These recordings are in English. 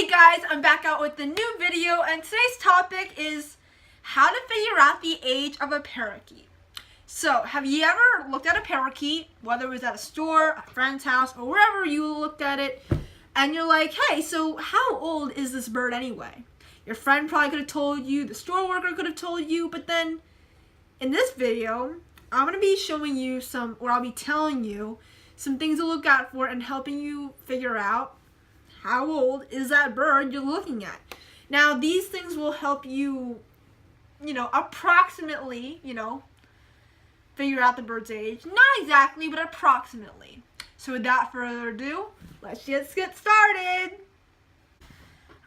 Hey guys, I'm back out with the new video, and today's topic is how to figure out the age of a parakeet. So, have you ever looked at a parakeet, whether it was at a store, a friend's house, or wherever you looked at it, and you're like, hey, so how old is this bird anyway? Your friend probably could have told you, the store worker could have told you, but then in this video, I'm going to be showing you I'll be telling you some things to look out for and helping you figure out how old is that bird you're looking at. Now, these things will help you, approximately, figure out the bird's age. Not exactly, but approximately. So without further ado, let's just get started.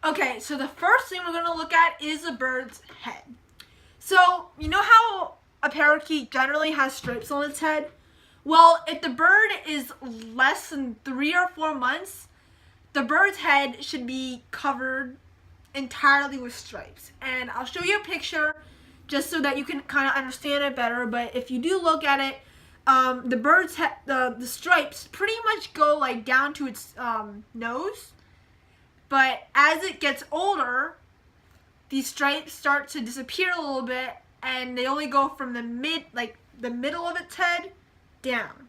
Okay, so the first thing we're going to look at is the bird's head. So, you know how a parakeet generally has stripes on its head? Well, if the bird is less than 3 or 4 months, the bird's head should be covered entirely with stripes. And I'll show you a picture just so that you can kind of understand it better. But if you do look at it, the bird's head, the stripes pretty much go like down to its nose. But as it gets older, these stripes start to disappear a little bit, and they only go from the middle of its head down.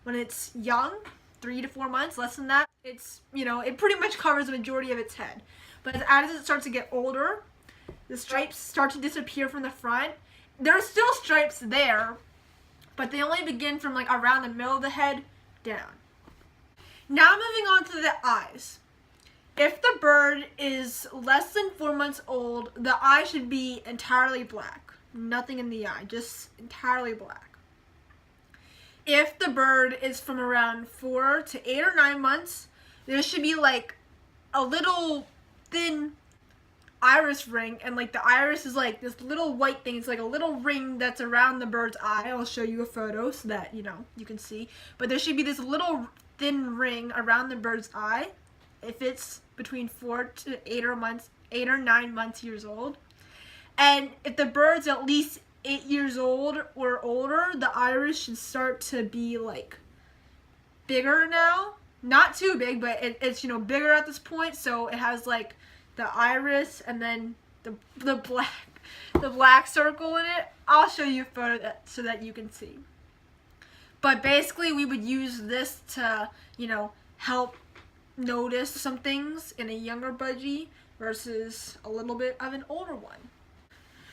When it's young, 3 to 4 months, less than that, it pretty much covers the majority of its head. But as it starts to get older, the stripes start to disappear from the front. There are still stripes there, but they only begin from like around the middle of the head down. Now moving on to the eyes. If the bird is less than 4 months old, the eye should be entirely black. Nothing in the eye, just entirely black. If the bird is from around 4 to 8 or 9 months, there should be like a little thin iris ring, and like the iris is like this little white thing. It's like a little ring that's around the bird's eye. I'll show you a photo so that you can see. But there should be this little thin ring around the bird's eye if it's between 4 to 8 or 9 months years old. And if the bird's at least 8 years old or older, the iris should start to be like bigger now. Not too big, but it's bigger at this point. So it has like the iris and then the black circle in it. I'll show you a photo so that you can see. But basically, we would use this to help notice some things in a younger budgie versus a little bit of an older one.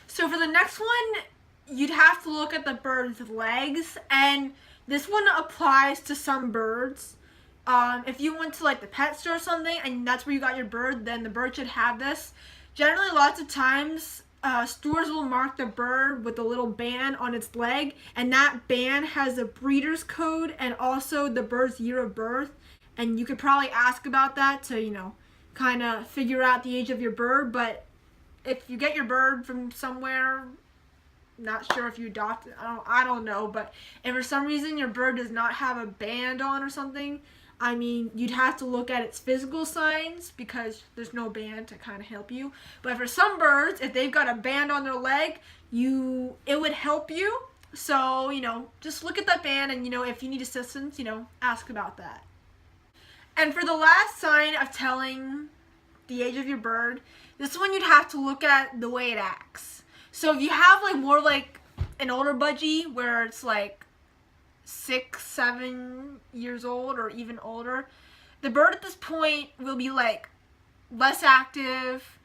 So for the next one, you'd have to look at the bird's legs, and this one applies to some birds. If you went to like the pet store or something and that's where you got your bird, then the bird should have this. Generally, lots of times, stores will mark the bird with a little band on its leg, and that band has a breeder's code and also the bird's year of birth. And you could probably ask about that to, kind of figure out the age of your bird. But if you get your bird from somewhere, not sure if you adopt it, I don't know, but if for some reason your bird does not have a band on or something, you'd have to look at its physical signs because there's no band to kind of help you. But for some birds, if they've got a band on their leg, it would help you. So, just look at that band, and, if you need assistance, ask about that. And for the last sign of telling the age of your bird, this one you'd have to look at the way it acts. So if you have more like an older budgie where it's like 6, 7 years old or even older, the bird at this point will be like less active.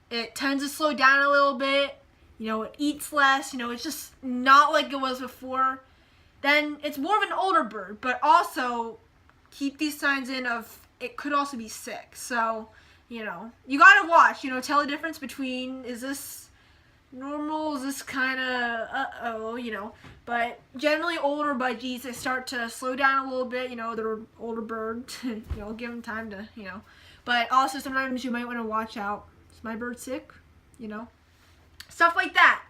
It tends to slow down a little bit. It eats less. It's just not like it was before. Then it's more of an older bird, but also keep these signs in of it could also be sick. So, you gotta watch, tell the difference between, is this normal, is this kind of, but generally older budgies, they start to slow down a little bit, they're older birds, give them time to, but also sometimes you might want to watch out, is my bird sick, stuff like that.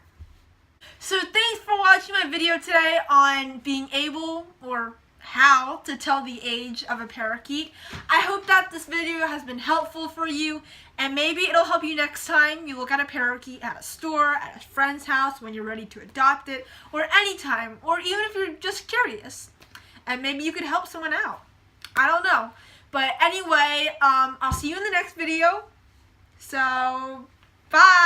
So thanks for watching my video today on being able, or how to tell the age of a parakeet. I hope that this video has been helpful for you, and maybe it'll help you next time you look at a parakeet at a store, at a friend's house, when you're ready to adopt it, or anytime, or even if you're just curious. And maybe you could help someone out. I don't know. But anyway, I'll see you in the next video. So, bye.